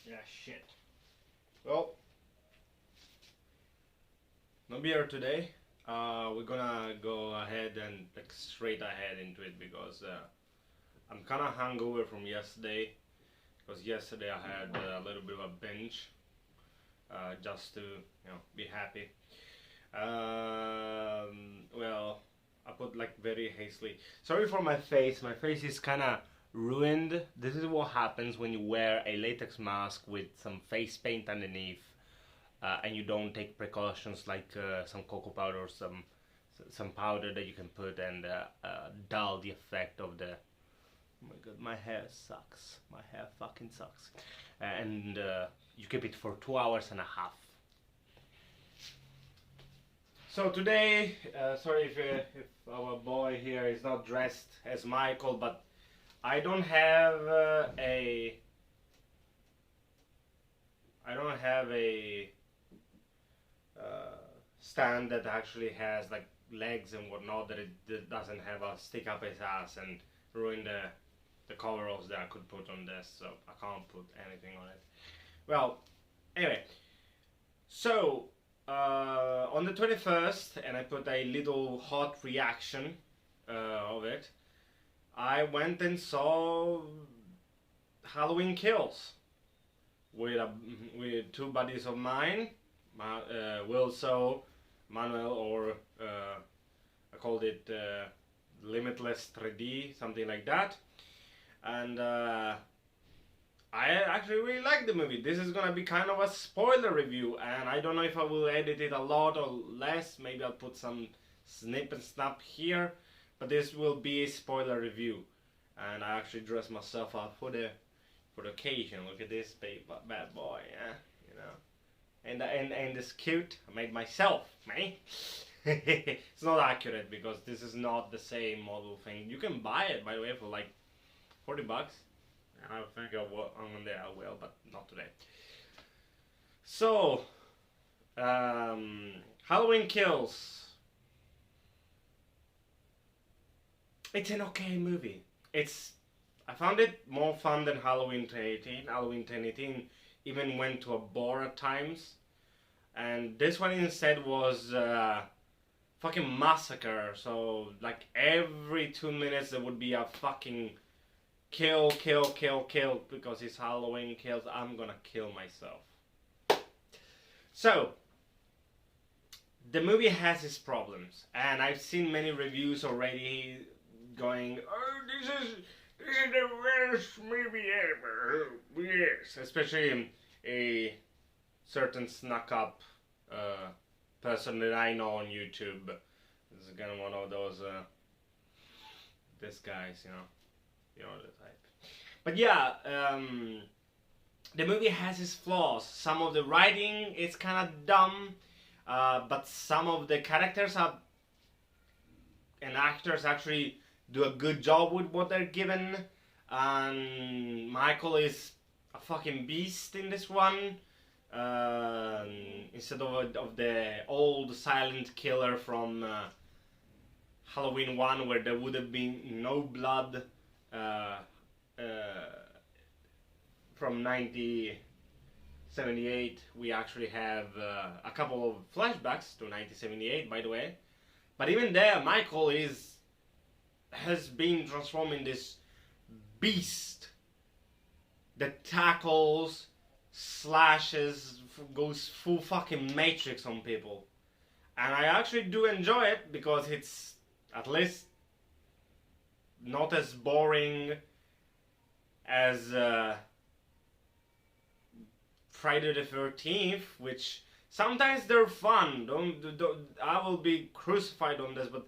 Yeah, shit. Well, no beer today. We're gonna go ahead and like straight ahead into it because I'm kind of hungover from yesterday. Because yesterday I had a little bit of a binge, just to be happy. Well, I put like very hastily. Sorry for my face. My face is kind of ruined. This is what happens when you wear a latex mask with some face paint underneath, and you don't take precautions like some cocoa powder or some powder that you can put and dull the effect of the. Oh my god, my hair sucks. My hair fucking sucks. And you keep it for 2 hours and a half. So today, sorry if our boy here is not dressed as Michael, but I don't have a stand that actually has like legs and whatnot, that doesn't have a stick up his ass and ruin the coveralls that I could put on this, so I can't put anything on it. Well, anyway, so on the 21st, and I put a little hot reaction of it, I went and saw Halloween Kills with two buddies of mine, Wilso, Manuel, or I called it Limitless 3D, something like that. And I actually really like the movie. This is gonna be kind of a spoiler review, and I don't know if I will edit it a lot or less. Maybe I'll put some snip and snap here, but this will be a spoiler review. And I actually dressed myself up for the occasion. Look at this bad boy, yeah, you know. And this cute. I made myself, man. It's not accurate because this is not the same model thing. You can buy it, by the way, for like $40. And I think I'm on there, I will, but not today. So, Halloween Kills. It's an okay movie. I found it more fun than Halloween 2018. Halloween 2018 even went to a bore at times. And this one instead was fucking massacre. So, like, every 2 minutes there would be a fucking kill, because it's Halloween Kills. I'm gonna kill myself. So, the movie has its problems, and I've seen many reviews already going, "Oh, this is the worst movie ever." Yes, especially a certain snuck up person that I know on YouTube. This is kind of one of those this guys, you know the type. But yeah, the movie has its flaws. Some of the writing is kind of dumb, but some of the characters and actors actually do a good job with what they're given. And Michael is a fucking beast in this one. Instead of the old silent killer from Halloween 1, where there would have been no blood, from 1978, we actually have a couple of flashbacks to 1978, by the way. But even there, Michael has been transformed in this beast that tackles, slashes, goes full fucking Matrix on people. And I actually do enjoy it because it's at least not as boring as Friday the 13th, which sometimes they're fun. Don't I will be crucified on this, but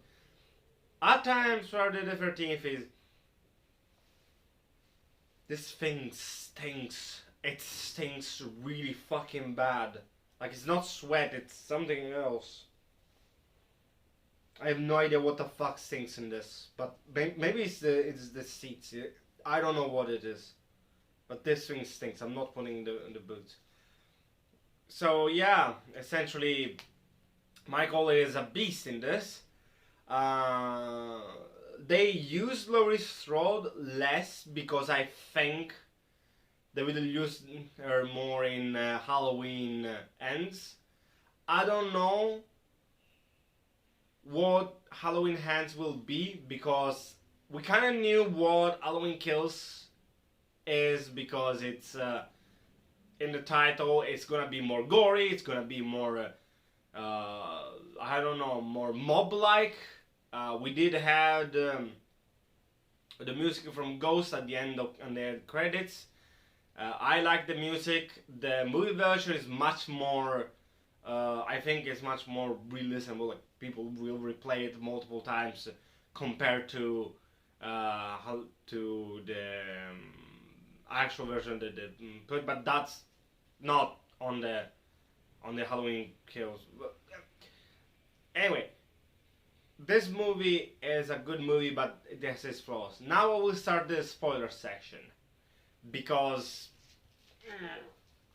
at times Friday the 13th is, this thing stinks. It stinks really fucking bad. Like, it's not sweat, it's something else. I have no idea what the fuck stinks in this, but maybe it's the seats. I don't know what it is, but this thing stinks. I'm not putting in the boots. So yeah, essentially, Michael is a beast in this. They use Laurie Strode less because I think they will use her more in Halloween Ends. I don't know what Halloween Ends will be, because we kind of knew what Halloween Kills is, because it's in the title. It's gonna be more gory, it's gonna be more I don't know, more mob-like. We did have the music from Ghost at the end of on the credits. I like the music. The movie version is much more, I think it's much more re-listenable. Like, people will replay it multiple times compared to the actual version that they put. But that's not on the Halloween Kills. Anyway, this movie is a good movie, but it has its flaws. Now I will start the spoiler section, because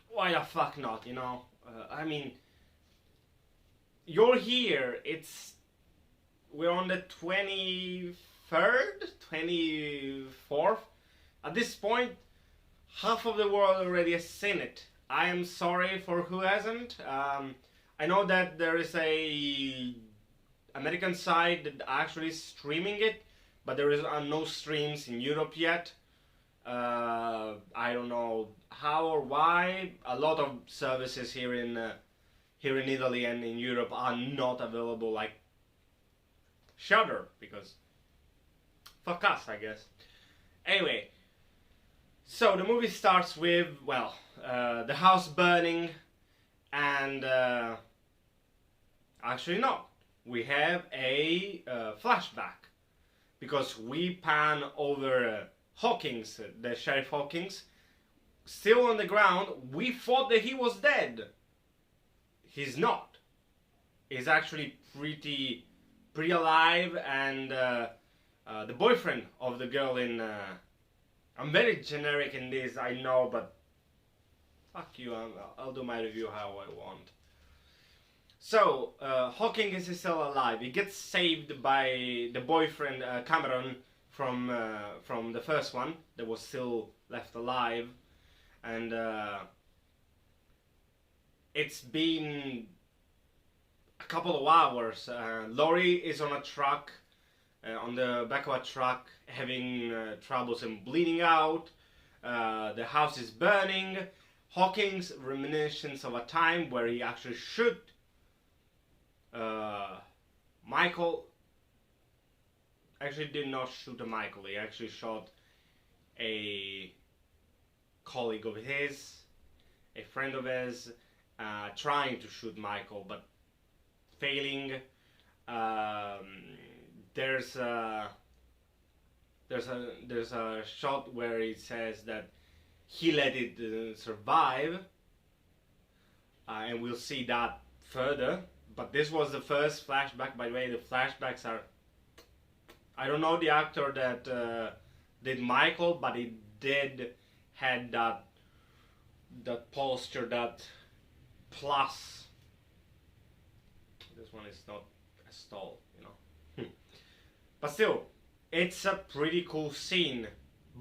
why the fuck not, you know? I mean, you're here, we're on the 23rd, 24th. At this point, half of the world already has seen it. I am sorry for who hasn't. I know that there is a American site that actually is streaming it, but there is no streams in Europe yet. I don't know how or why. A lot of services here in Italy and in Europe are not available, like Shudder, because fuck us, I guess. Anyway, so the movie starts with, well, the house burning, and actually no, we have a flashback, because we pan over Hawkins, the Sheriff Hawkins, still on the ground. We thought that he was dead. He's not. He's actually pretty alive, and the boyfriend of the girl in... I'm very generic in this, I know, but fuck you, I'll do my review how I want. So, Hawkins is still alive. He gets saved by the boyfriend, Cameron, from the first one, that was still left alive. And it's been a couple of hours. Laurie is on a truck, on the back of a truck, having troubles and bleeding out. The house is burning. Hawkins reminiscence of a time where he actually shoot Michael. Actually did not shoot a Michael. He actually shot a colleague of his, a friend of his, trying to shoot Michael, but failing. There's a shot where he says that he let it survive, and we'll see that further. But this was the first flashback. By the way, the flashbacks are... I don't know the actor that did Michael, but he did had that posture, that plus. This one is not as tall, you know. But still, it's a pretty cool scene.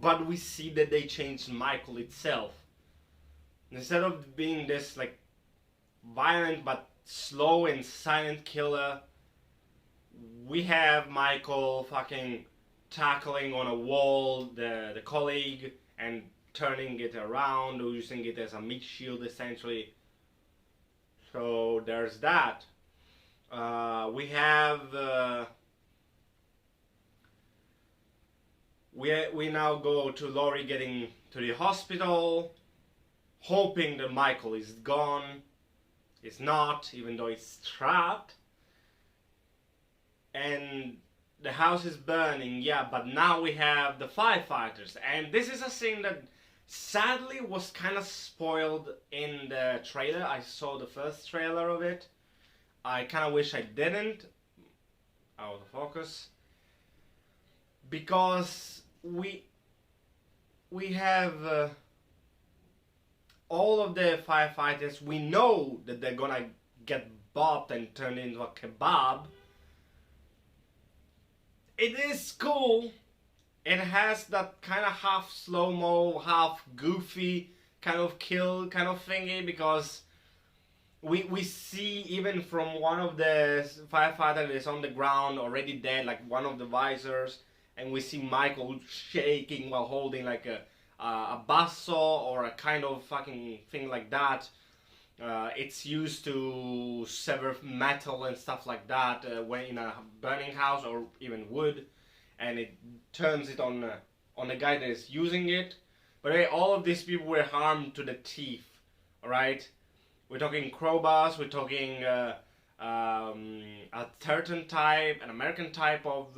But we see that they changed Michael itself. Instead of being this like violent but slow and silent killer, we have Michael fucking tackling on a wall the colleague and turning it around, or using it as a meat shield essentially. So there's that. We have we now go to Laurie getting to the hospital, hoping that Michael is gone. He's not, even though he's trapped. And the house is burning, yeah, but now we have the firefighters. And this is a scene that sadly was kind of spoiled in the trailer. I saw the first trailer of it. I kind of wish I didn't. Out of focus. Because we have all of the firefighters. We know that they're gonna get bopped and turned into a kebab. It is cool. it has that kind of half slow-mo, half goofy kind of kill kind of thingy, because we see even from one of the firefighters is on the ground already dead, like one of the visors, and we see Michael shaking while holding like a buzzsaw or a kind of fucking thing like that. It's used to sever metal and stuff like that when in a burning house or even wood, and it turns it on the guy that is using it. But hey, all of these people were harmed to the teeth. All right, we're talking crowbars. We're talking a certain type, an American type of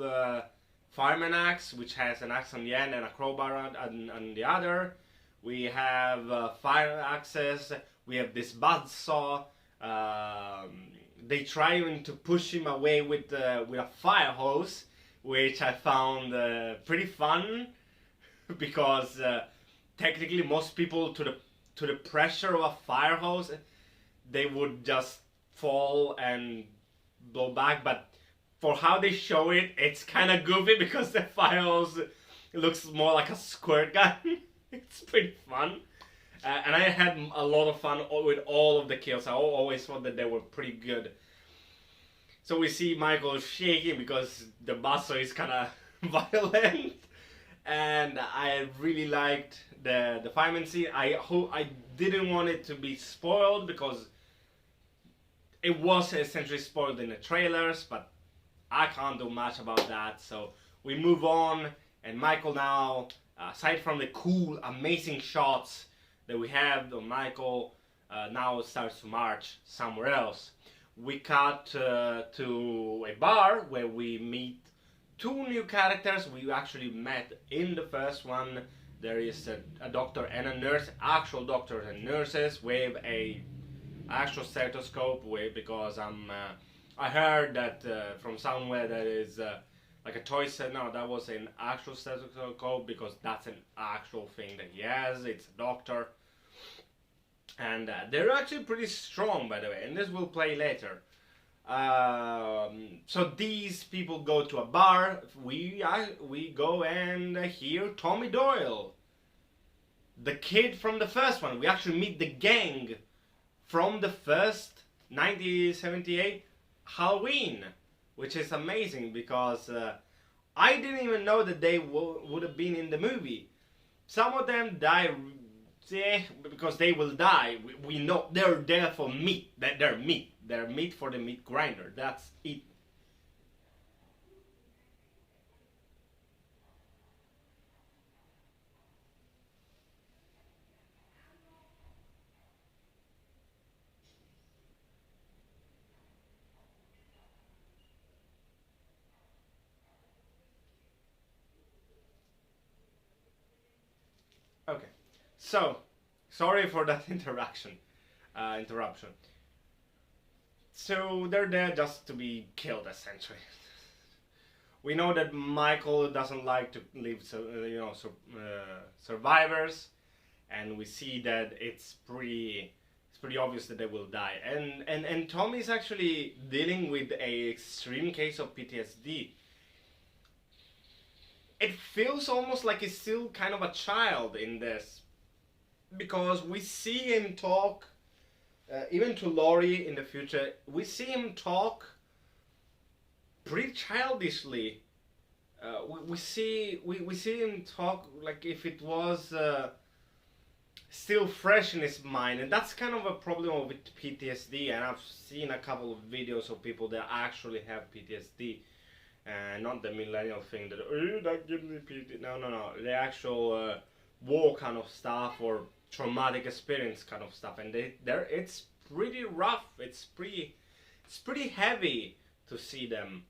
fireman axe, which has an axe on the end and a crowbar on the other. We have fire axes. We have this buzzsaw. They try even to push him away with a fire hose, which I found pretty fun because technically most people to the pressure of a fire hose, they would just fall and blow back. But for how they show it, it's kind of goofy because the fire hose looks more like a squirt gun. It's pretty fun. And I had a lot of fun with all of the kills. I always thought that they were pretty good. So we see Michael shaking because the buzzsaw is kind of violent. And I really liked the fireman scene. I didn't want it to be spoiled because it was essentially spoiled in the trailers, but I can't do much about that. So we move on, and Michael now, aside from the cool, amazing shots that we have of Michael, now starts to march somewhere else. We cut to a bar where we meet two new characters we actually met in the first one. There is a doctor and a nurse, actual doctors and nurses with a actual stethoscope because I heard that from somewhere that is like a toy set. No, that was an actual stethoscope because that's an actual thing that he has. It's a doctor. And they're actually pretty strong, by the way, and this will play later. So these people go to a bar. We go and hear Tommy Doyle, the kid from the first one. We actually meet the gang from the first 1978 Halloween, which is amazing because I didn't even know that they would have been in the movie. Some of them die because they will die. We know they're there for meat. They're meat. They're meat for the meat grinder. That's it. Okay. So, sorry for that interruption. So they're there just to be killed, essentially. We know that Michael doesn't like to leave, survivors, and we see that it's pretty obvious that they will die. And Tommy is actually dealing with a extreme case of PTSD. It feels almost like he's still kind of a child in this, because we see him talk, even to Laurie in the future, we see him talk pretty childishly. We see him talk like if it was still fresh in his mind, and that's kind of a problem with PTSD. And I've seen a couple of videos of people that actually have PTSD, and not the millennial thing that that gives me PTSD. No, the actual war kind of stuff or traumatic experience kind of stuff, and it's pretty rough. It's pretty heavy to see them.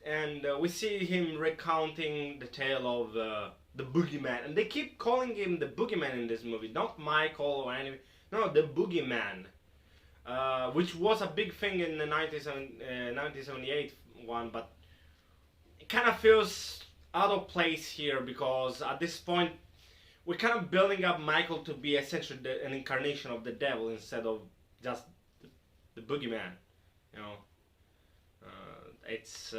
And we see him recounting the tale of the boogeyman, and they keep calling him the boogeyman in this movie, not Michael or any. No, the boogeyman, which was a big thing in the 1978 one, but it kind of feels out of place here because at this point we're kind of building up Michael to be essentially an incarnation of the devil instead of just the boogeyman. You know, it's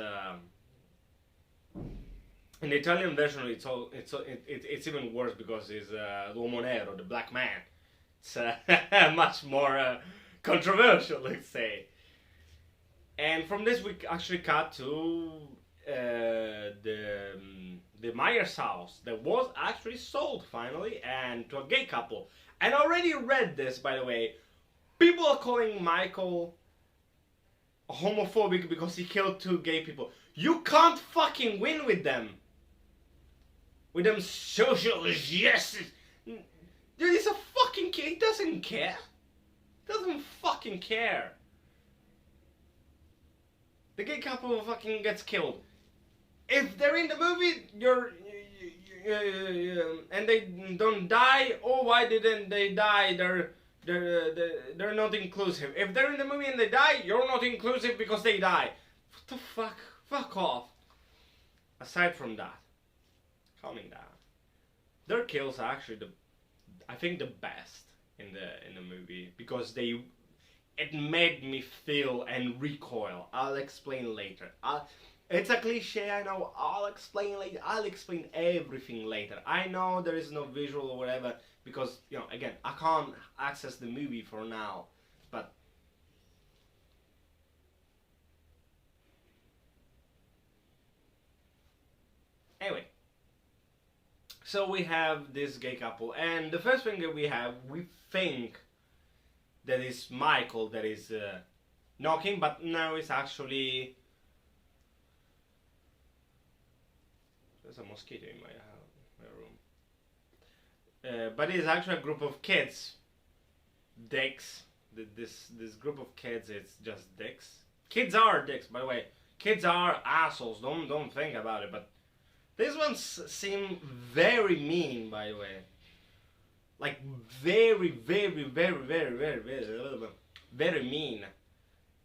In the Italian version, it's even worse because it's l'uomo nero, the black man. It's much more controversial, let's say. And from this, we actually cut to the Myers house that was actually sold finally, and to a gay couple. And I already read this, by the way. People are calling Michael homophobic because he killed two gay people. You can't fucking win with them. With them social justice. Dude, he's a fucking kid. He doesn't care. Doesn't fucking care. The gay couple fucking gets killed. If they're in the movie, and they don't die. Oh, why didn't they die? They're not inclusive. If they're in the movie and they die, you're not inclusive because they die. What the fuck? Fuck off. Aside from that, calming down. Their kills are actually I think the best in the movie because it made me feel and recoil. I'll explain later. It's a cliche, I know. I'll explain later. I'll explain everything later. I know there is no visual or whatever because, you know, again, I can't access the movie for now. But anyway, so we have this gay couple, and the first thing that we think that is Michael that is knocking, but no, it's actually... There's a mosquito in my room. But it's actually a group of kids. Dicks. This group of kids, it's just dicks. Kids are dicks, by the way. Kids are assholes, don't think about it, but these ones seem very mean, by the way. Like, very, very, very, very, very, very, very mean.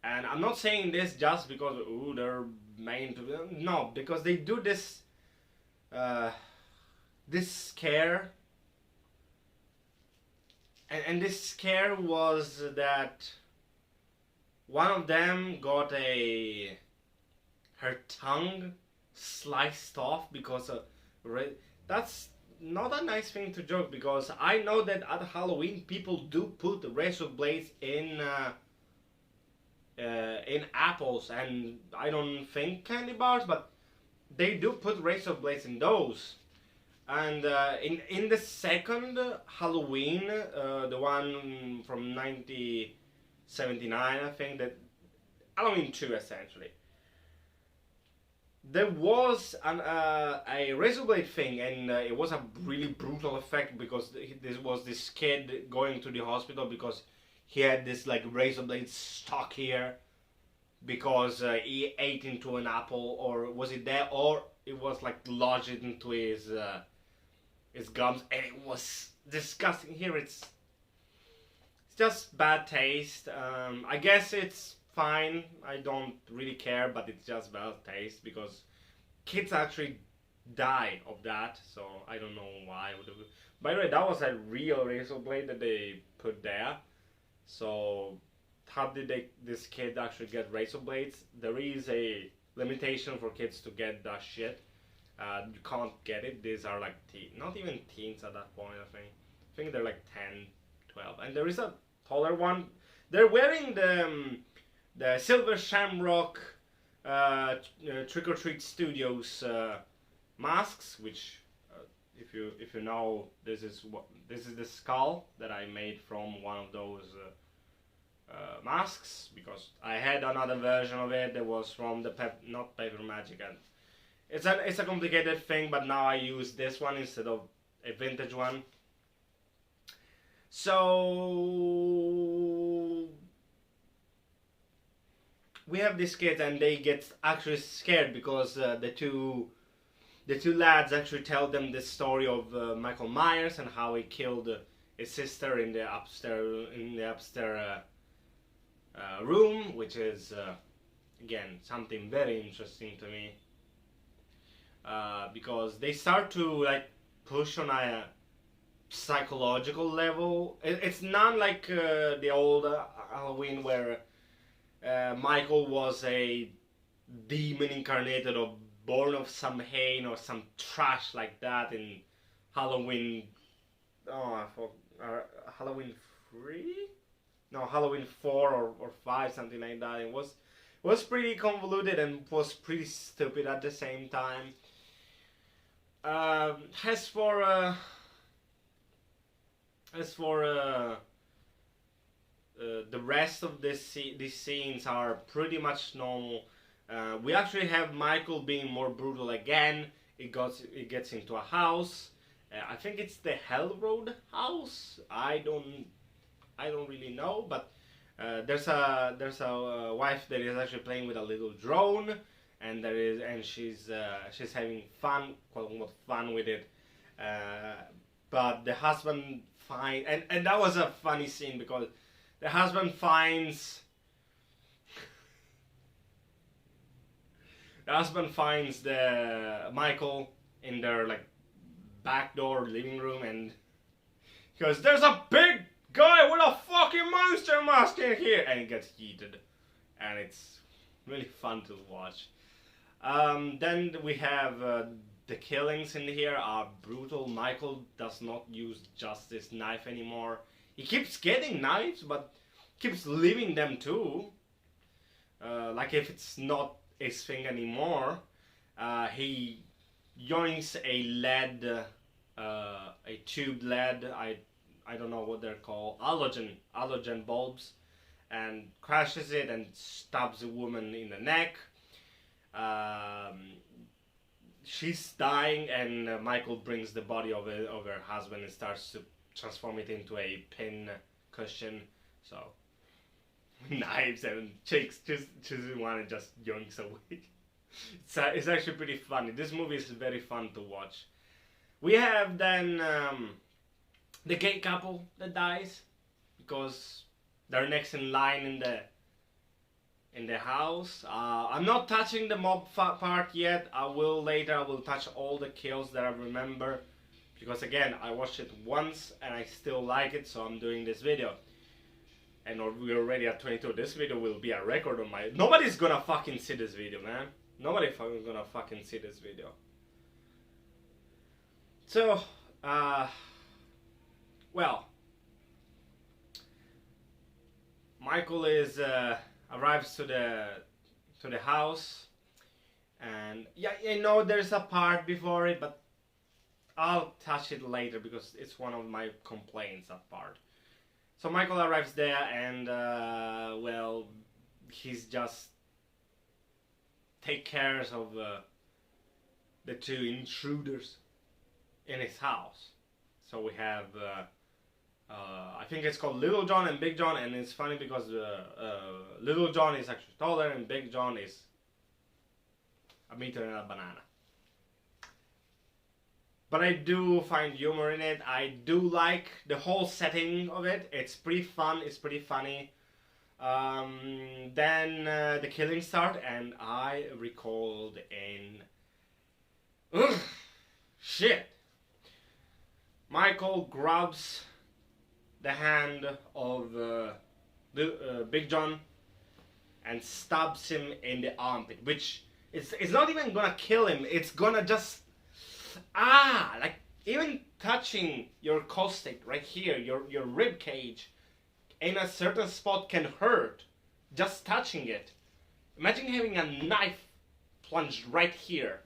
And I'm not saying this just because, ooh, they're mean to... No, because they do this... this scare. And this scare was that one of them got her tongue sliced off because of... That's not a nice thing to joke, because I know that at Halloween people do put razor blades in apples, and I don't think candy bars, but they do put razor blades in those. And in the second Halloween, the one from 1979, I think, that Halloween 2 essentially, there was a razor blade thing, and it was a really brutal effect because this was this kid going to the hospital because he had this like razor blade stuck here because he ate into an apple, or was it there, or it was like lodged into his gums, and it was disgusting. Here it's just bad taste. I guess it's fine, I don't really care, but it's just bad taste because kids actually die of that, so I don't know why. By the way, that was a real razor blade that they put there. So how did this kid actually get razor blades? There is a limitation for kids to get that shit. You can't get it. These are like not even teens at that point, I think they're like 10, 12. And there is a taller one. They're wearing the Silver Shamrock Trick or Treat Studios masks, which if you know, this is the skull that I made from one of those masks, because I had another version of it that was from the not Paper Magic, and it's a complicated thing, but now I use this one instead of a vintage one. So we have these kids, and they get actually scared because the two lads actually tell them the story of Michael Myers and how he killed his sister in the upstairs room, which is again something very interesting to me, because they start to like push on a psychological level. It's not like the old Halloween where Michael was a demon incarnated of born of some hay or some trash like that in Halloween. Oh, Halloween 3? No, Halloween 4 or 5, something like that. It was pretty convoluted and was pretty stupid at the same time. As for the rest of these scenes are pretty much normal. We actually have Michael being more brutal again. It gets into a house. I think it's the Hell Road house. I don't really know, but there's a wife that is actually playing with a little drone, and she's having fun, quote unquote, fun with it. But the husband and that was a funny scene because the husband finds the Michael in their like back door living room, and he goes, "There's a big guy with a fucking monster mask in here," and he gets heated, and it's really fun to watch. Then we have the killings in here are brutal. Michael does not use just this knife anymore. He keeps getting knives, but keeps leaving them too. Like if it's not his thing anymore, he yoinks a tube lead. I don't know what they're called, halogen bulbs, and crashes it and stabs a woman in the neck. She's dying, and Michael brings the body of her husband and starts to transform it into a pin cushion. So knives and chicks just want to just yoinks away. It's actually pretty funny. This movie is very fun to watch. We have then the gay couple that dies because they're next in line in the house. I'm not touching the mob part yet. I will later. I will touch all the kills that I remember, because again, I watched it once and I still like it, so I'm doing this video. And we're already at 22. This video will be a record on my... Nobody's gonna fucking see this video, man. Nobody gonna fucking see this video. So, well, Michael arrives to the house, and yeah, you know, there's a part before it, but I'll touch it later because it's one of my complaints, that part. So Michael arrives there, and well, he's just take care of the two intruders in his house. So we have I think it's called Little John and Big John, and it's funny because Little John is actually taller and Big John is a meter and a banana. But I do find humor in it. I do like the whole setting of it. It's pretty fun. It's pretty funny. Then the killings start, and I recalled in shit. Michael grabs the hand of Big John and stabs him in the armpit, which it's not even gonna kill him. It's gonna just like even touching your caustic right here, your rib cage in a certain spot can hurt. Just touching it. Imagine having a knife plunged right here.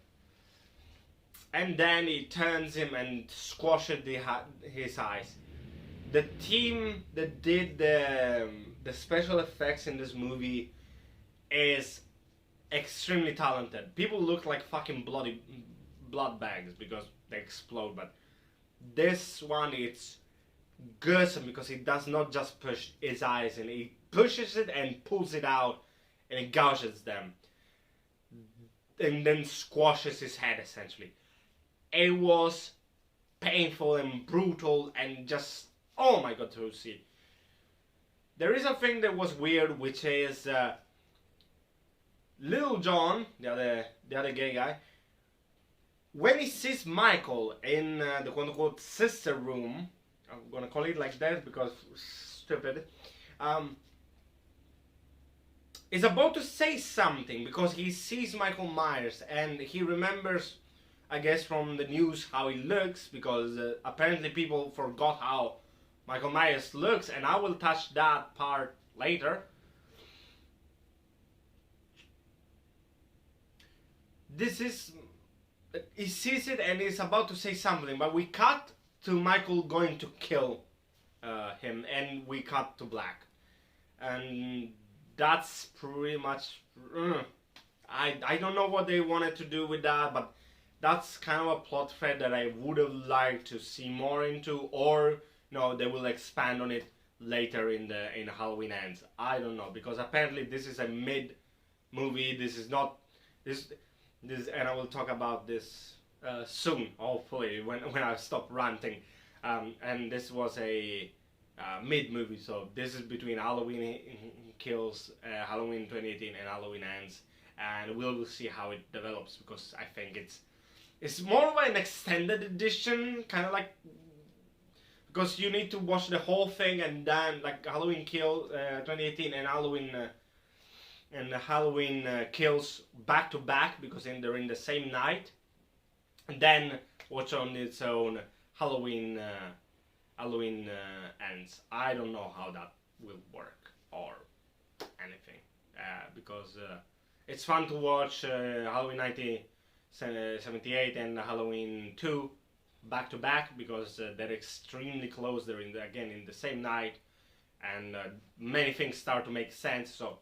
And then he turns him and squashes his eyes. The team that did the special effects in this movie is extremely talented. People look like fucking blood bags because they explode, but this one, it's gruesome because he does not just push his eyes in, he pushes it and pulls it out and it gouges them and then squashes his head essentially. It was painful and brutal and just, oh my god, to see. There is a thing that was weird, which is Little John, the other gay guy, when he sees Michael in the quote-unquote sister room, I'm gonna call it like that because stupid, is about to say something because he sees Michael Myers and he remembers, I guess, from the news how he looks, because apparently people forgot how Michael Myers looks, and I will touch that part later. This is, he sees it and is about to say something, but we cut to Michael going to kill him, and we cut to black, and that's pretty much. I don't know what they wanted to do with that, but that's kind of a plot thread that I would have liked to see more into, or no, they will expand on it later in Halloween Ends. I don't know, because apparently this is a mid movie. This is not this, and I will talk about this soon, hopefully, when I stop ranting. And this was a mid movie, so this is between Halloween Kills, Halloween 2018, and Halloween Ends, and we'll see how it develops, because I think it's more of an extended edition, kind of like, because you need to watch the whole thing, and then like Halloween Kill 2018 and Halloween Kills back to back, because they're in the same night, and then watch on its own Halloween Ends. I don't know how that will work or anything, because it's fun to watch Halloween 1978 and Halloween 2 back to back, because they're extremely close. They're again in the same night, and many things start to make sense. So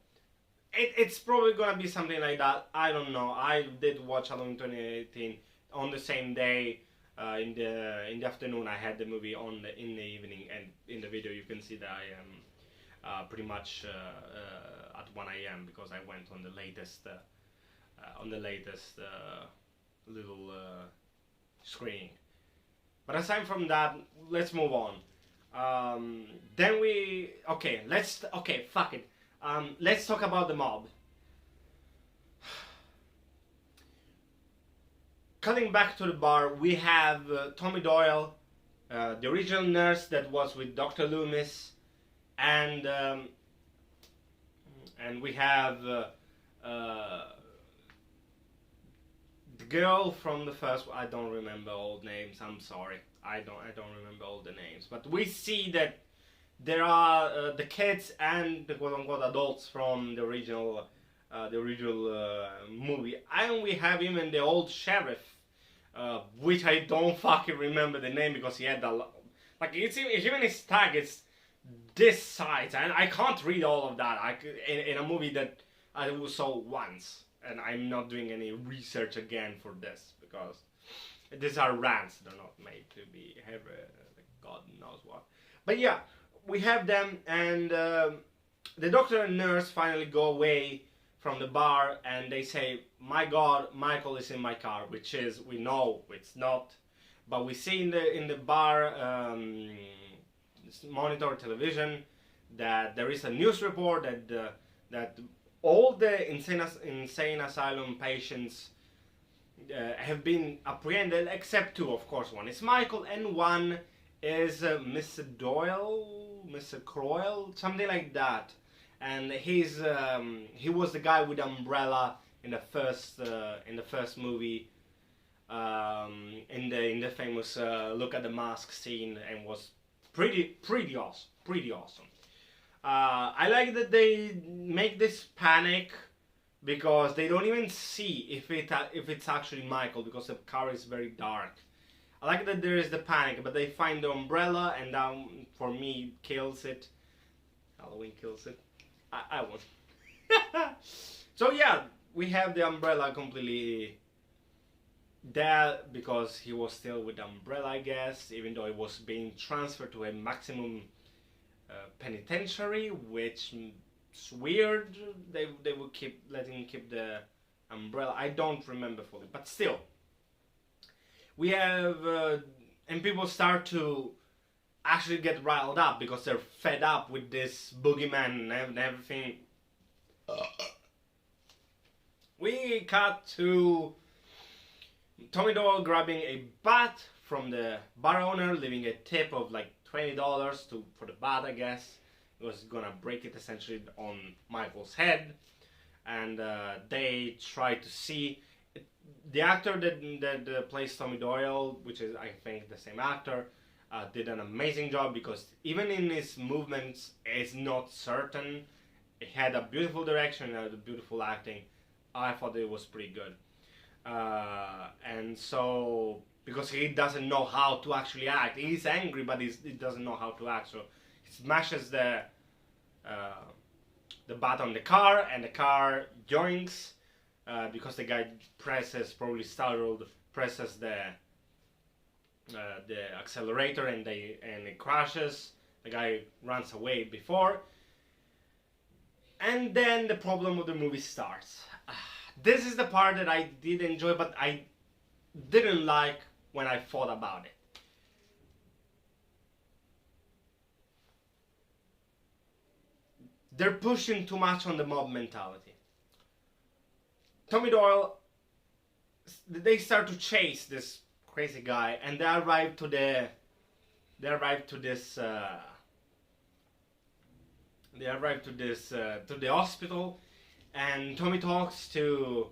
it's probably gonna be something like that. I don't know. I did watch Halloween 2018 on the same day. In the afternoon, I had the movie in the evening, and in the video you can see that I am pretty much at 1 a.m. because I went on the latest little screening. But aside from that, let's move on. Fuck it. Let's talk about the mob. Cutting back to the bar, we have Tommy Doyle, the original nurse that was with Dr. Loomis, and we have the girl from the first. I don't remember all the names. I'm sorry. I don't remember all the names. But we see that there are the kids and the quote-unquote adults from the original movie, and we have even the old sheriff, which I don't fucking remember the name, because he had like even his tag is this size, and I can't read all of that in a movie that I saw once, and I'm not doing any research again for this, because these are rants. They're not made to be God knows what. But yeah, we have them, and the doctor and nurse finally go away from the bar, and they say, "My God, Michael is in my car," which is, we know it's not, but we see in the bar monitor television that there is a news report that all the insane asylum patients have been apprehended, except two, of course. One is Michael, and one is Mr. Doyle, Mr. Croyle, something like that. And he was the guy with the umbrella in the first movie, in the famous look at the mask scene, and was pretty awesome. I like that they make this panic, because they don't even see if it's actually Michael, because the car is very dark. I like that there is the panic, but they find the umbrella, and that, for me, kills it. Halloween kills it. I won. So yeah, we have the umbrella completely dead, because he was still with the umbrella, I guess, even though it was being transferred to a maximum penitentiary, which is weird. They would keep letting him keep the umbrella. I don't remember fully, but still. We have, and people start to actually get riled up, because they're fed up with this boogeyman and everything. We cut to Tommy Doyle grabbing a bat from the bar owner, leaving a tip of like $20 for the bat, I guess. He was gonna break it essentially on Michael's head. and they try to see the actor that plays Tommy Doyle, which is I think the same actor, did an amazing job because even in his movements, it's not certain. It had a beautiful direction, a beautiful acting. I thought it was pretty good, and so because he doesn't know how to actually act, he's angry, but he doesn't know how to act. So he smashes the button on the car, and the car yoinks because the guy probably startled, presses the accelerator, and it crashes. The guy runs away before, and then the problem of the movie starts. This is the part that I did enjoy, but I didn't like when I thought about it. They're pushing too much on the mob mentality. Tommy Doyle, they start to chase this crazy guy, and they arrive to the hospital, and Tommy talks to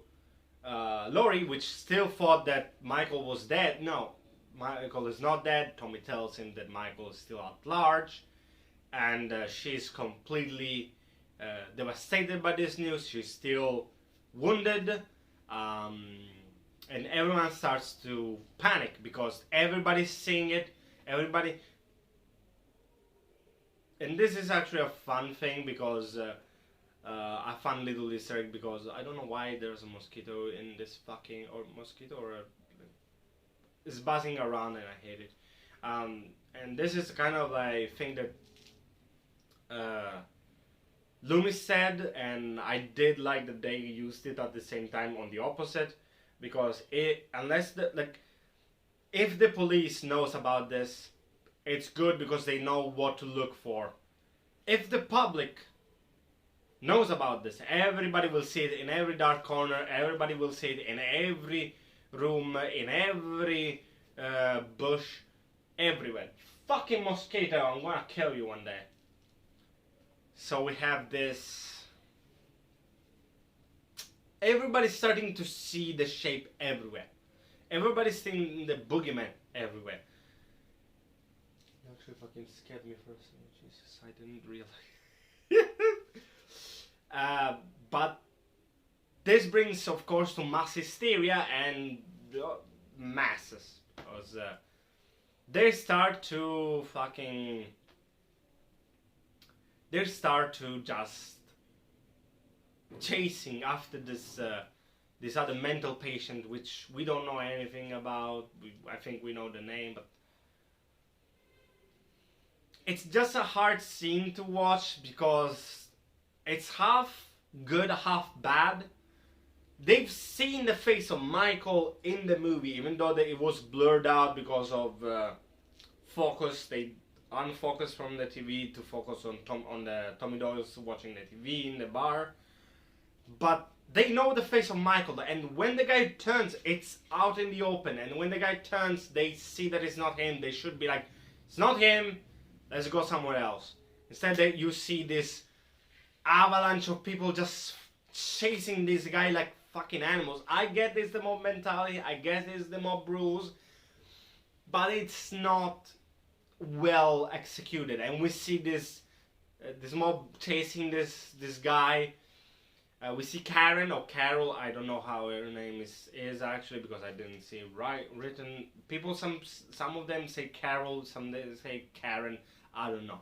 Laurie, which still thought that Michael was dead. No, Michael is not dead. Tommy tells him that Michael is still at large, and she's completely devastated by this news. She's still wounded, and everyone starts to panic because everybody's seeing it. And this is actually a fun thing because a fun little Easter egg, because I don't know why there's a mosquito in this fucking, it's buzzing around and I hate it. And this is kind of a thing that Loomis said, and I did like that they used it at the same time on the opposite, because if the police knows about this, it's good because they know what to look for. If the public knows about this, everybody will see it in every dark corner, everybody will see it in every room, in every bush, everywhere. Fucking mosquito, I'm gonna kill you one day. So we have this. Everybody's starting to see the shape everywhere. Everybody's seeing the boogeyman everywhere. You actually fucking scared me for a second. Jesus, I didn't realize. But this brings, of course, to mass hysteria and masses. Because they start to just chasing after this other mental patient, which we don't know anything about. I think we know the name, but it's just a hard scene to watch because it's half good, half bad. They've seen the face of Michael in the movie, even though it was blurred out because of focus. They unfocused from the TV to focus on Tommy Doyle's watching the TV in the bar. But they know the face of Michael, and when the guy turns, it's out in the open. And when the guy turns, they see that it's not him. They should be like, it's not him, let's go somewhere else. Instead, you see this avalanche of people just chasing this guy like fucking animals. I get it's the mob mentality, I guess it's the mob rules, but it's not well executed. And we see this mob chasing this guy. We see Karen or Carol, I don't know how her name is actually, because I didn't see it written. People, some of them say Carol, some they say Karen, I don't know.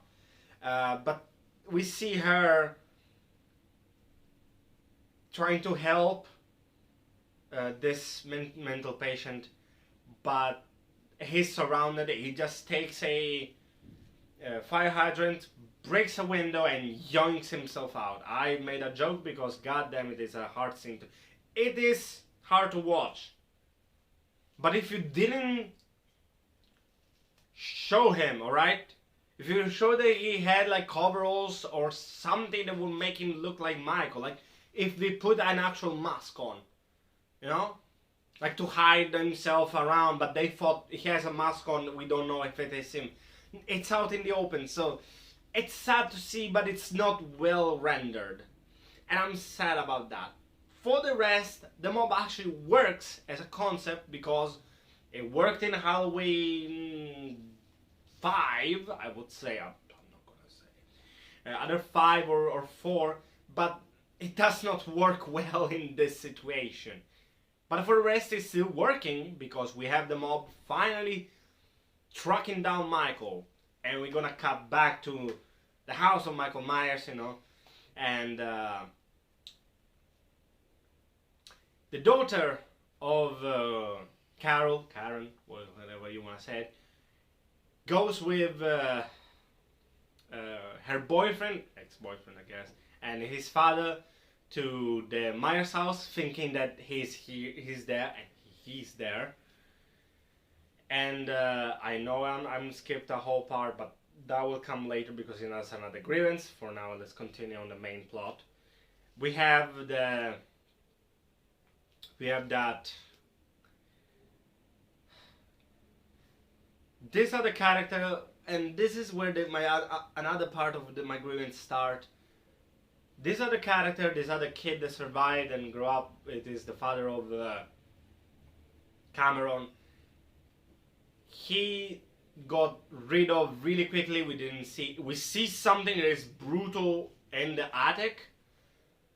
But we see her trying to help this mental patient, but he's surrounded. He just takes a fire hydrant, breaks a window, and yoinks himself out. I made a joke because goddamn it is a hard scene it is hard to watch. But if you didn't show him, alright? If you show that he had like coveralls or something that would make him look like Michael, like if they put an actual mask on, you know? Like to hide himself around, but they thought he has a mask on, we don't know if it is him. It's out in the open, so it's sad to see, but it's not well rendered. and I'm sad about that. For the rest, the mob actually works as a concept because it worked in Halloween 5, I would say. I'm not gonna say either 5 or 4, but it does not work well in this situation. But for the rest, it's still working because we have the mob finally tracking down Michael, and we're gonna cut back to the house of Michael Myers, you know, and the daughter of Karen, whatever you wanna say, goes with her boyfriend, ex-boyfriend, I guess, and his father to the Myers house, thinking that he's there, and he's there. And I know I'm skipped a whole part, but that will come later because that's another grievance. For now, let's continue on the main plot. We have that. These are the character, and this is where another part of my grievance start. These are the character. These are the kid that survived and grew up. It is the father of Cameron. He got rid of really quickly. We see something that is brutal in the attic,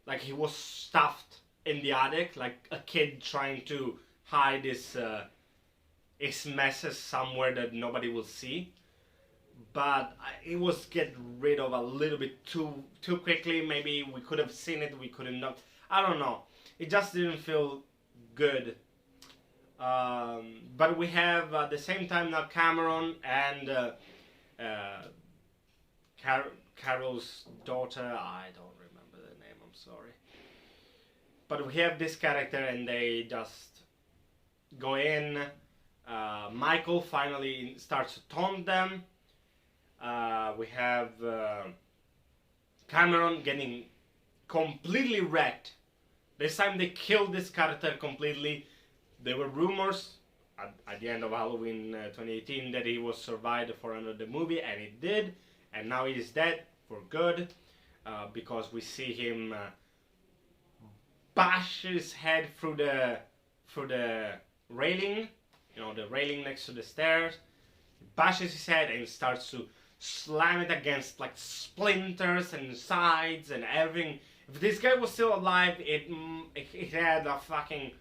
like he was stuffed in the attic, like a kid trying to hide his messes somewhere that nobody will see. But it was get rid of a little bit too quickly. Maybe we could have seen it, we could have not. I don't know. It just didn't feel good. But we have at the same time now Cameron and Carol's daughter. I don't remember the name, I'm sorry. But we have this character and they just go in. Michael finally starts to taunt them. We have Cameron getting completely wrecked. This time they killed this character completely. There were rumors at the end of Halloween 2018 that he was survived for another movie, and he did. And now he is dead for good because we see him bash his head through the railing, you know, the railing next to the stairs. He bashes his head and starts to slam it against like splinters and sides and everything. If this guy was still alive, it had a fucking.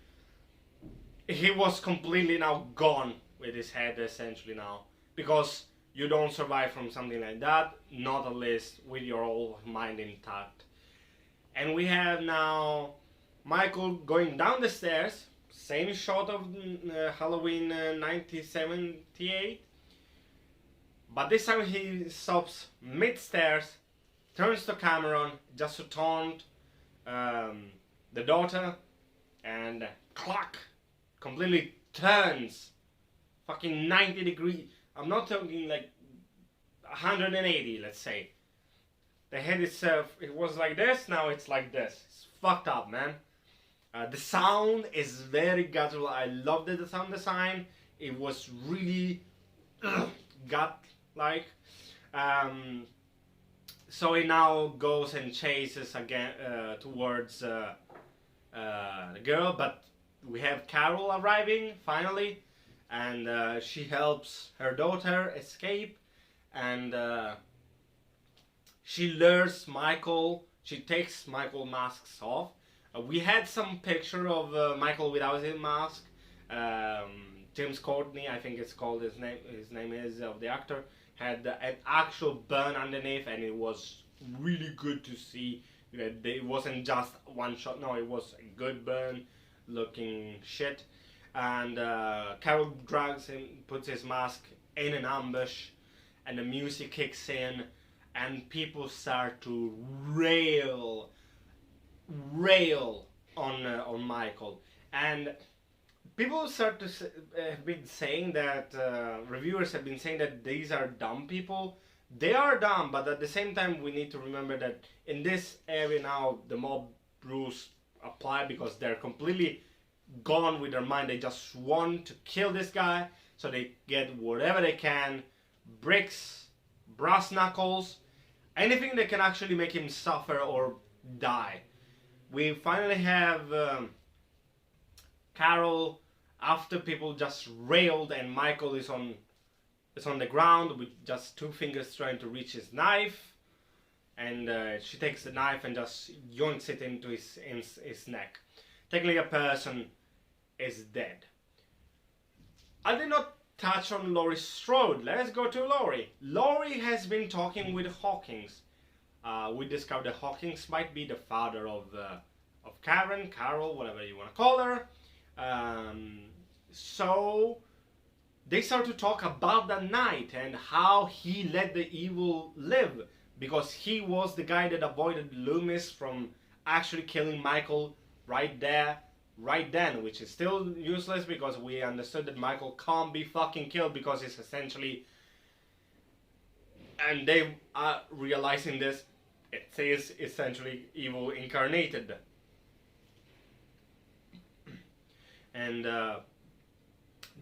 He was completely now gone with his head essentially now, because you don't survive from something like that, not at least with your whole mind intact. And we have now Michael going down the stairs, same shot of Halloween 1978, but this time he stops mid-stairs, turns to Cameron just to taunt the daughter, and clack! Completely turns fucking 90 degrees. I'm not talking like 180, let's say. The head itself, it was like this, now it's like this. It's fucked up, man. The sound is very guttural. I loved the sound design. It was really gut-like. So he now goes and chases again towards the girl, but we have Carol arriving finally, and she helps her daughter escape, and she lures Michael. She takes Michael's masks off. We had some picture of Michael without his mask. James Courtney, I think it's called his name is of the actor, had an actual burn underneath, and it was really good to see. It wasn't just one shot. No, it was a good burn looking shit. And Carol drags him, puts his mask in an ambush, and the music kicks in, and people start to rail on Michael. And people start to have been saying that reviewers have been saying that these are dumb people. They are dumb, but at the same time we need to remember that in this area now the mob rules apply, because they're completely gone with their mind. They just want to kill this guy, so they get whatever they can, bricks, brass knuckles, anything that can actually make him suffer or die. we finally have Carol, after people just railed, and Michael is on the ground with just two fingers trying to reach his knife, and she takes the knife and just yoinks it into his neck. Technically, a person is dead. I did not touch on Laurie Strode. Let's go to Laurie. Laurie has been talking with Hawkins. We discovered that Hawkins might be the father of Karen, Carol, whatever you want to call her. So they start to talk about that night and how he let the evil live, because he was the guy that avoided Loomis from actually killing Michael right there, right then, which is still useless because we understood that Michael can't be fucking killed because he's essentially, and they are realizing this, it is essentially evil incarnated. And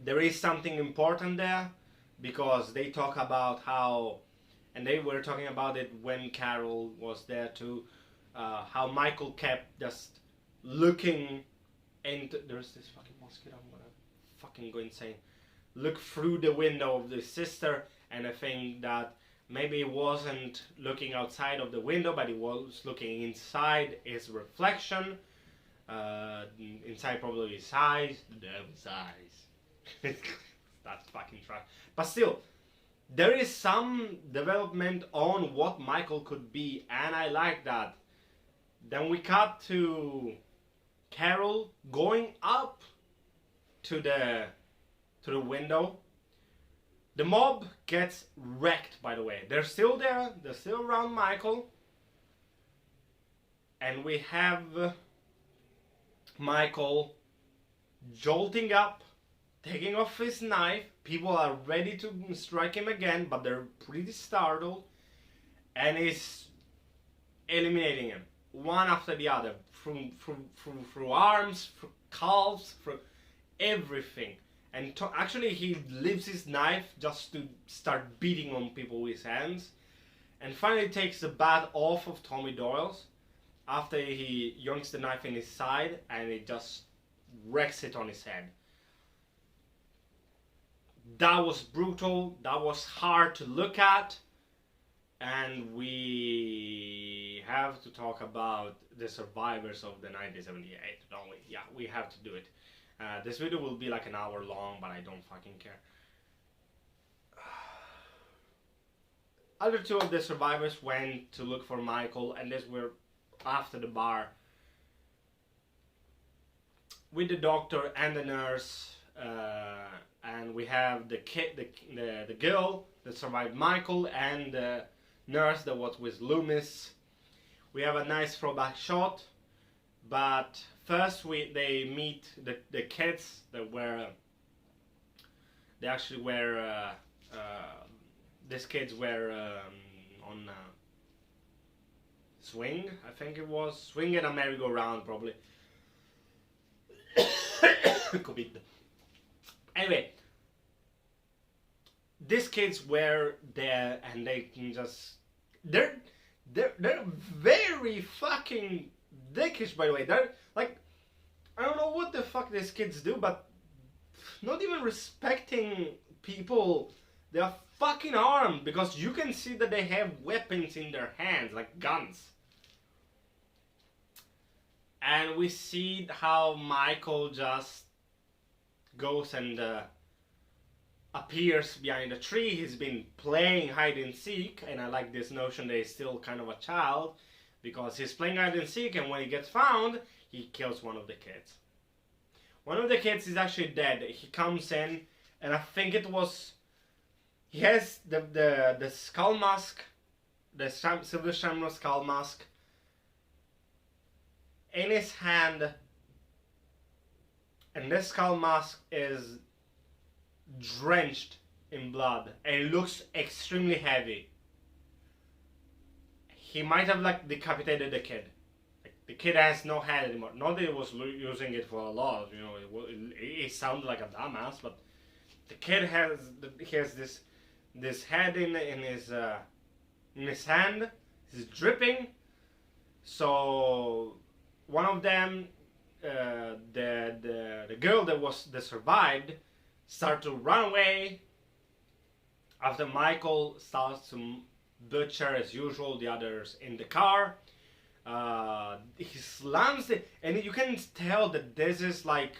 there is something important there, because they talk about how, and they were talking about it when Carol was there too, how Michael kept just looking into, there's this fucking mosquito, I'm gonna fucking go insane, look through the window of the sister, and I think that maybe he wasn't looking outside of the window, but he was looking inside his reflection, inside probably his eyes, the devil's eyes. That's fucking trash. But still, there is some development on what Michael could be, and I like that. Then we cut to Carol going up to the window. The mob gets wrecked, by the way. They're still there. They're still around Michael. And we have Michael jolting up, taking off his knife. People are ready to strike him again, but they're pretty startled. And he's eliminating him, one after the other, through arms, through calves, through everything. And actually he leaves his knife just to start beating on people with his hands. And finally takes the bat off of Tommy Doyle's after he yoinks the knife in his side, and he just wrecks it on his head. That was brutal, that was hard to look at, and we have to talk about the survivors of the 1978, don't we? Yeah, we have to do it. This video will be like an hour long, but I don't fucking care. Other two of the survivors went to look for Michael, and this were after the bar with the doctor and the nurse, and we have the kid, the girl that survived Michael, and the nurse that was with Loomis. We have a nice throwback shot, but first they meet the kids that were, they actually were, these kids were on swing, I think it was, swing and a merry-go-round probably. COVID. Anyway, these kids were there, and they can just, they're very fucking dickish, by the way. They're like, I don't know what the fuck these kids do, but not even respecting people. They are fucking armed, because you can see that they have weapons in their hands, like guns. And we see how Michael just goes and appears behind a tree. He's been playing hide and seek, and I like this notion that he's still kind of a child, because he's playing hide and seek, and when he gets found, he kills one of the kids. One of the kids is actually dead. He comes in, and I think it was, he has the skull mask, the silver shamrock skull mask in his hand, and this skull mask is drenched in blood, and it looks extremely heavy. He might have like decapitated the kid. Like, the kid has no head anymore. Not that he was using it for a lot, you know. It sounded like a dumbass, but the kid has this head in his hand. He's dripping. So one of them, the girl that survived, start to run away. After Michael starts to butcher as usual the others in the car. He slams it, and you can tell that this is like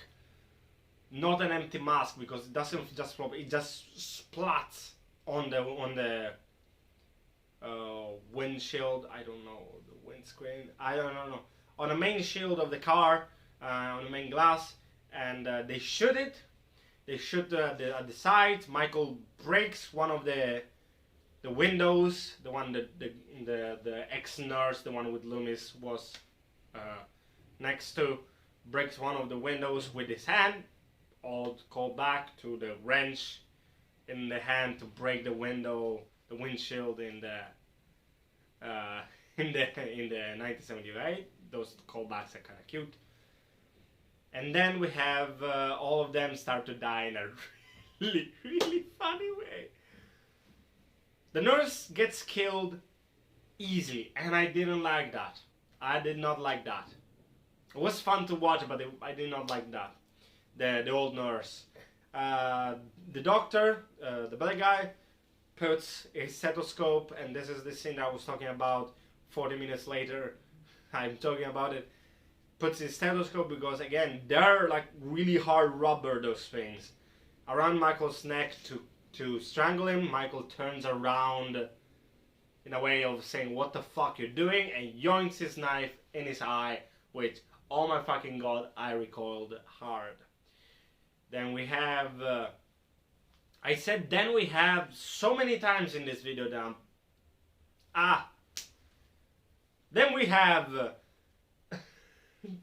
not an empty mask, because it doesn't just flop, it just splats on the windshield. I don't know, the windscreen. I don't know. On the main shield of the car, on the main glass, and they shoot it. They shoot at the sides. Michael breaks one of the windows. The one that the ex-nurse, the one with Loomis, was next to, breaks one of the windows with his hand. All called back to the wrench in the hand to break the window, the windshield in the 1978. Those callbacks are kind of cute. And then we have all of them start to die in a really, really funny way. The nurse gets killed easily, and I didn't like that. I did not like that. It was fun to watch, but I did not like that. The old nurse. The doctor, the bad guy, puts a stethoscope, and this is the scene that I was talking about. 40 minutes later, I'm talking about it. Puts his stethoscope, because again, they're like really hard rubber, those things, around Michael's neck to strangle him. Michael turns around in a way of saying, "What the fuck you're doing?" and yoinks his knife in his eye, which, oh my fucking god, I recoiled hard. Then we have, I said then we have so many times in this video that then we have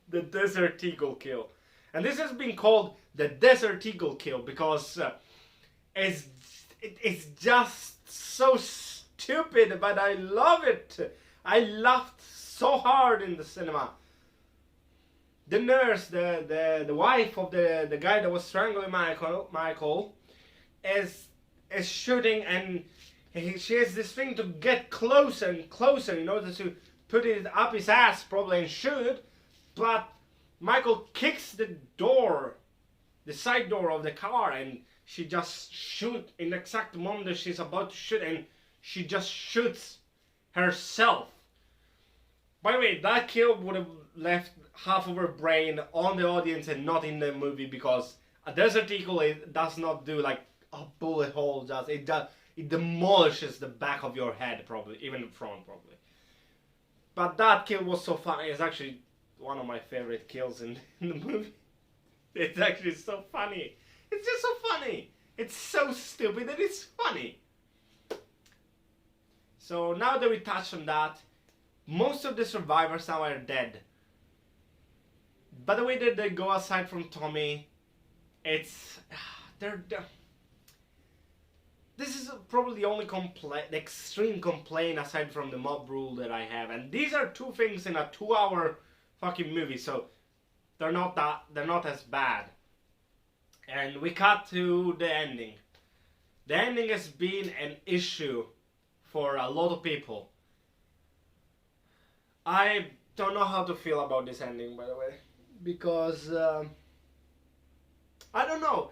the Desert Eagle kill. And this has been called the Desert Eagle kill because it's just so stupid, but I love it. I laughed so hard in the cinema. The nurse, the wife of the guy that was strangling Michael is shooting, and she has this thing to get closer and closer in order to put it up his ass probably and shoot, but Michael kicks the door, the side door of the car, and she just shoots in the exact moment that she's about to shoot, and she just shoots herself. By the way, that kill would have left half of her brain on the audience and not in the movie, because a Desert Eagle does not do like a bullet hole does. It demolishes the back of your head, probably, even the front, probably. But that kill was so funny. It's actually one of my favorite kills in the movie. It's actually so funny. It's just so funny. It's so stupid that it's funny. So now that we touched on that, most of the survivors now are dead. By the way that they go aside from Tommy, it's this is probably the only extreme complaint aside from the mob rule that I have, and these are two things in a 2-hour fucking movie, so they're not as bad. And we cut to the ending. The ending has been an issue for a lot of people. I don't know how to feel about this ending, by the way, because I don't know.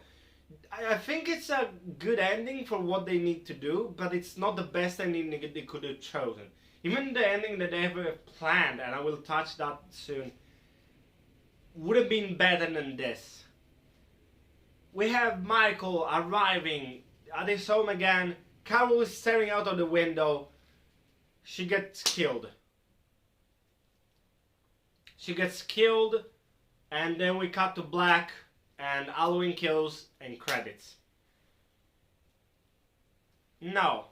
I think it's a good ending for what they need to do, but it's not the best ending they could have chosen. Even the ending that they have planned, and I will touch that soon, would have been better than this. We have Michael arriving at his home again. Carol is staring out of the window. She gets killed. She gets killed, and then we cut to black, and Halloween Kills and credits. No,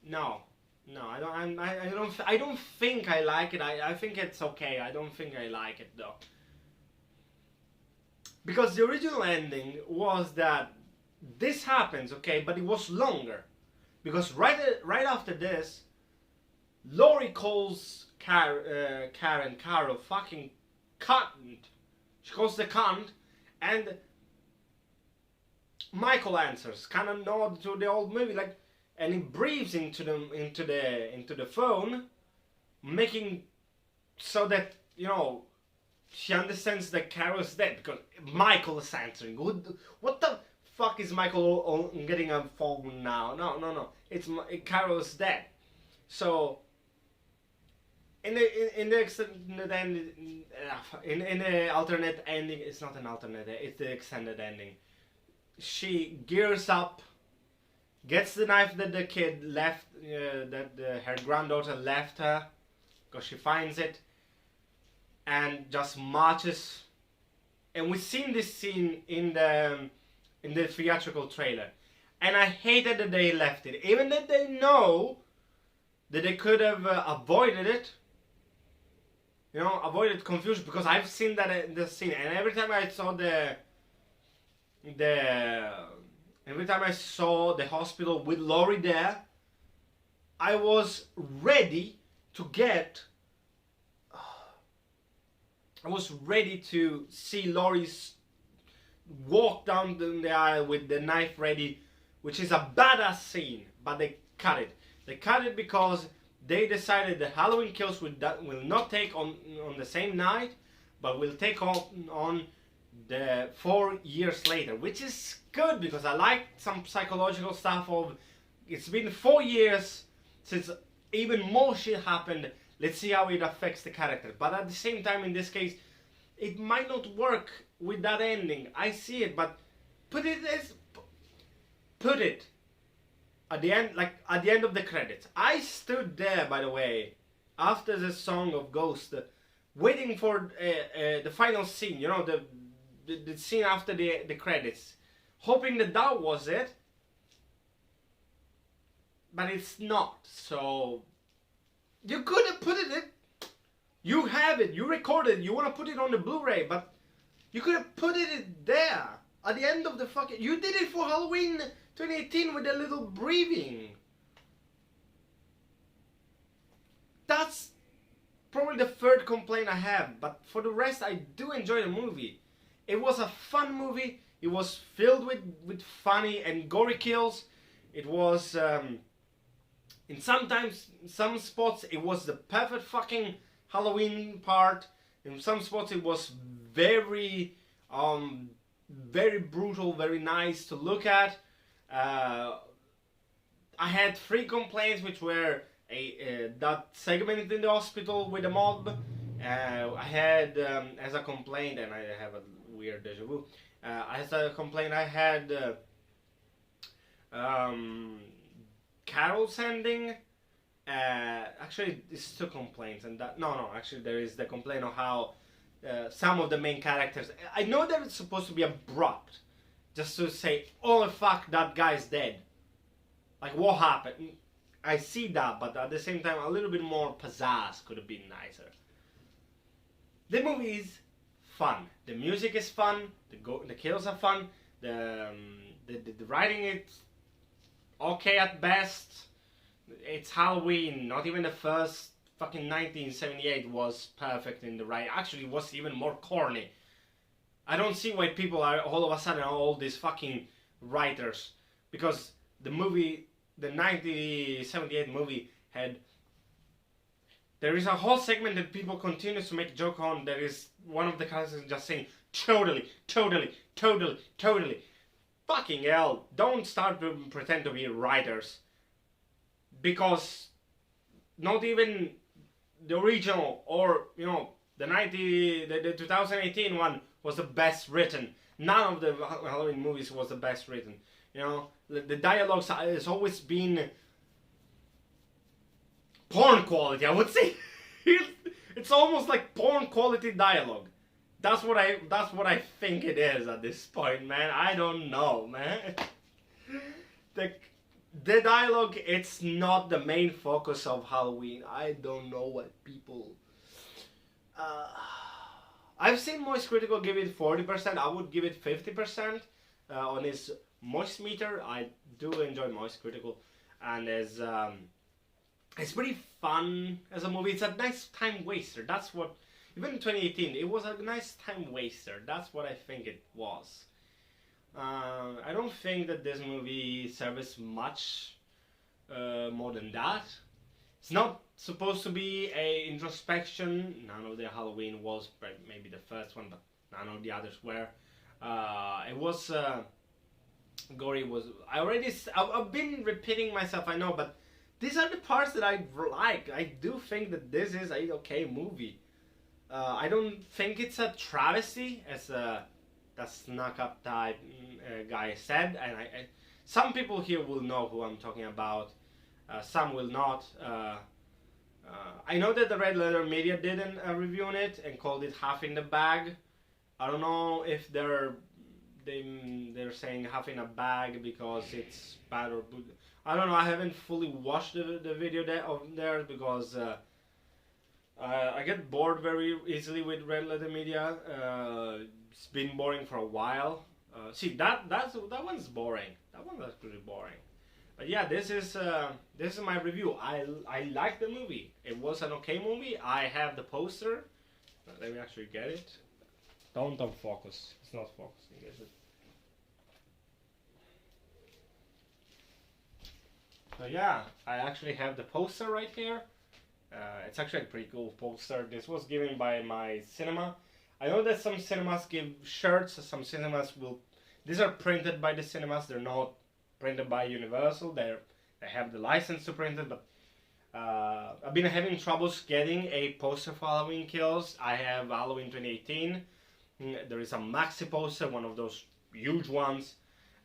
I don't think I like it. I think it's okay. I don't think I like it though. Because the original ending was that this happens, okay, but it was longer. Because right after this, Laurie calls Karen Carol fucking cunt. She calls the cunt, and Michael answers, kind of nod to the old movie, like, and he breathes into the phone, making so that, you know, she understands that Carol's dead because Michael is answering. What the fuck is Michael getting a phone now? No. It's Carol's dead. So in the extended ending, in the alternate ending, it's not an alternate. It's the extended ending. She gears up, gets the knife that the kid left, her granddaughter left her, because she finds it, and just marches. And we've seen this scene in the theatrical trailer, and I hated that they left it, even that they know that they could have avoided it. You know, avoided confusion, because I've seen that in the scene, and every time I saw every time I saw the hospital with Laurie there, I was ready to see Laurie walk down the aisle with the knife ready, which is a badass scene, but they cut it. They cut it because they decided the Halloween Kills will not take on the same night, but will take on the 4 years later, which is good because I like some psychological stuff of it's been 4 years since even more shit happened. Let's see how it affects the character. But at the same time, in this case, it might not work with that ending. I see it, but put it at the end, like at the end of the credits. I stood there, by the way, after the song of Ghost, waiting for the final scene. You know, the scene after the credits, hoping that was it. But it's not. So you could have put it in. You have it. You recorded it. You want to put it on the Blu-ray, but you could have put it there at the end of the fucking. You did it for Halloween 2018 with a little breathing. That's probably the third complaint I have. But for the rest, I do enjoy the movie. It was a fun movie. It was filled with funny and gory kills. It was in some spots it was the perfect fucking Halloween part. In some spots it was very brutal, very nice to look at. I had 3 complaints, which were that segment in the hospital with the mob. I had as a complaint, and I have a weird deja vu. As a complaint, I had Carol's ending. Actually, it's 2 complaints, and that actually there is the complaint of how some of the main characters. I know that it's supposed to be abrupt, just to say, "Oh fuck, that guy's dead." Like, what happened? I see that, but at the same time, a little bit more pizzazz could have been nicer. The movie is fun. The music is fun. The kills are fun. The writing is okay at best. It's Halloween. Not even the first fucking 1978 was perfect in the writing. Actually, it was even more corny. I don't see why people are all of a sudden all these fucking writers, because the movie, the 1978 movie had. There is a whole segment that people continue to make joke on. There is one of the characters just saying totally. Fucking hell! Don't start to pretend to be writers, because not even the original or the 2018 one was the best written. None of the Halloween movies was the best written. You know, the dialogue has always been porn quality, I would say. It's almost like porn quality dialogue. That's what I think it is at this point, man. I don't know, man. The dialogue, it's not the main focus of Halloween. I don't know what people. I've seen Moist Critical give it 40%. I would give it 50% on his Moist meter. I do enjoy Moist Critical, and it's pretty fun as a movie. It's a nice time waster. That's what, even in 2018, it was a nice time waster. That's what I think it was. I don't think that this movie serves much more than that. It's not supposed to be a introspection. None of the Halloween was, maybe the first one, but none of the others were. It was gory. Was I already? I've been repeating myself. I know, but these are the parts that I like. I do think that this is a okay movie. I don't think it's a travesty, as that snuck up type guy said, and some people here will know who I'm talking about. Some will not. I know that the Red Letter Media did a review on it and called it half in the bag. I don't know if they're saying half in a bag because it's bad or good. I don't know. I haven't fully watched the video of theirs because I get bored very easily with Red Letter Media. It's been boring for a while. See, that one's boring. That one was pretty boring. But yeah, this is my review. I like the movie. It was an okay movie. I have the poster. Let me actually get it. Don't focus. It's not focusing, is it? So yeah, I actually have the poster right here. It's actually a pretty cool poster. This was given by my cinema. I know that some cinemas give shirts. Some cinemas will. These are printed by the cinemas. They're not printed by Universal. They have the license to print it, but I've been having troubles getting a poster for Halloween Kills. I have Halloween 2018. There is a maxi poster, one of those huge ones,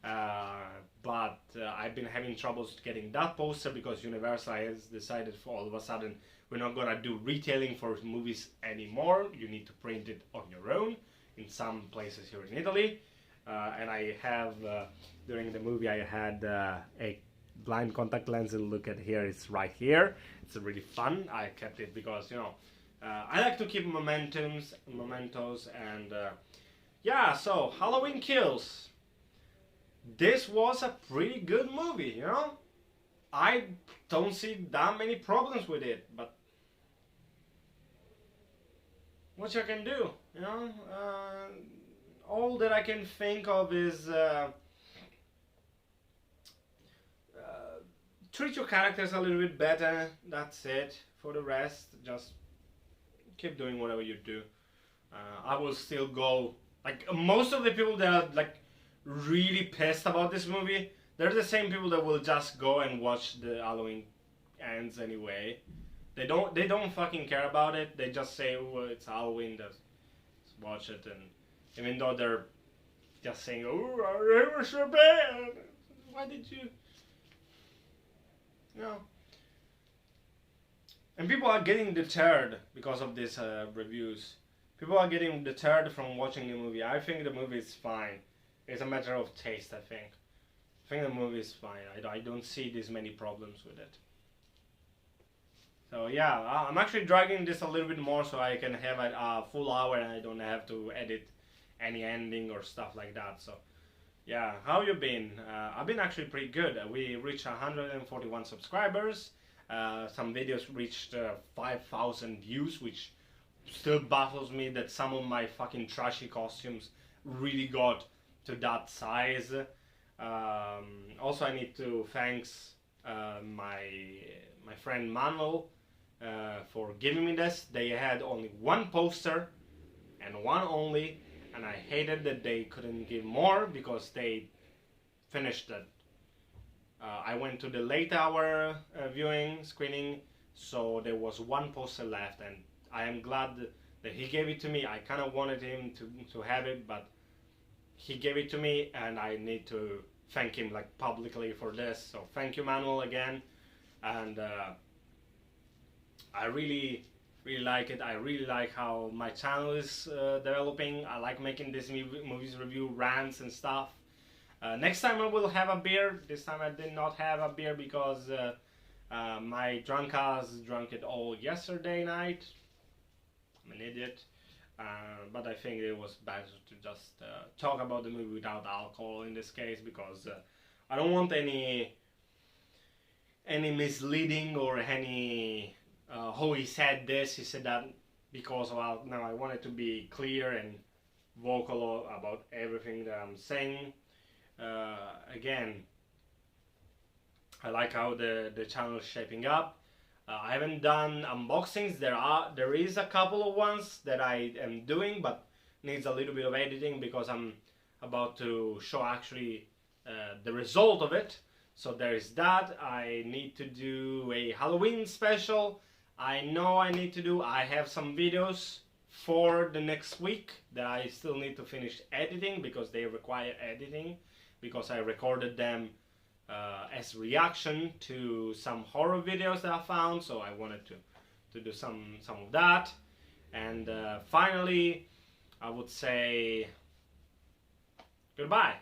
but I've been having troubles getting that poster because Universal has decided for all of a sudden we're not gonna do retailing for movies anymore. You need to print it on your own in some places here in Italy. And I have, during the movie, I had a blind contact lens, and look at here, it's right here. It's really fun. I kept it because, you know, I like to keep mementos, and yeah, so Halloween Kills. This was a pretty good movie, you know? I don't see that many problems with it, but what you can do, you know? All that I can think of is treat your characters a little bit better. That's it. For the rest, just keep doing whatever you do. I will still go. Like most of the people that are like really pissed about this movie, they're the same people that will just go and watch the Halloween Ends anyway. They don't fucking care about it. They just say, "Oh, it's Halloween. Let's watch it." And even though they're just saying, "Oh, it was so bad. Why did you?" You know. And people are getting deterred because of these reviews. People are getting deterred from watching the movie. I think the movie is fine. It's a matter of taste, I think. I think the movie is fine. I don't see these many problems with it. So yeah, I'm actually dragging this a little bit more so I can have a full hour and I don't have to edit any ending or stuff like that. So yeah, how you been? I've been actually pretty good. We reached 141 subscribers. Some videos reached 5,000 views, which still baffles me that some of my fucking trashy costumes really got to that size. Also, I need to thanks my friend Manuel for giving me this. They had only one poster and one only, and I hated that they couldn't give more because they finished it. I went to the late hour viewing screening, so there was one poster left, and I am glad that he gave it to me. I kind of wanted him to have it, but he gave it to me, and I need to thank him like publicly for this. So thank you, Manuel, again. And I really like it. I really like how my channel is developing. I like making this movies review rants and stuff. Next time I will have a beer. This time I did not have a beer because my drunk ass drank it all yesterday night. I'm an idiot. But I think it was better to just talk about the movie without alcohol in this case, because I don't want any misleading or any oh, he said this, he said that, because of no, I wanted to be clear and vocal about everything that I'm saying. Again, I like how the channel is shaping up. I haven't done unboxings. There is a couple of ones that I am doing, but needs a little bit of editing because I'm about to show actually the result of it. So there is that. I need to do a Halloween special. I know I need to do. I have some videos for the next week that I still need to finish editing because they require editing, because I recorded them as reaction to some horror videos that I found, so I wanted to do some of that. And finally, I would say goodbye.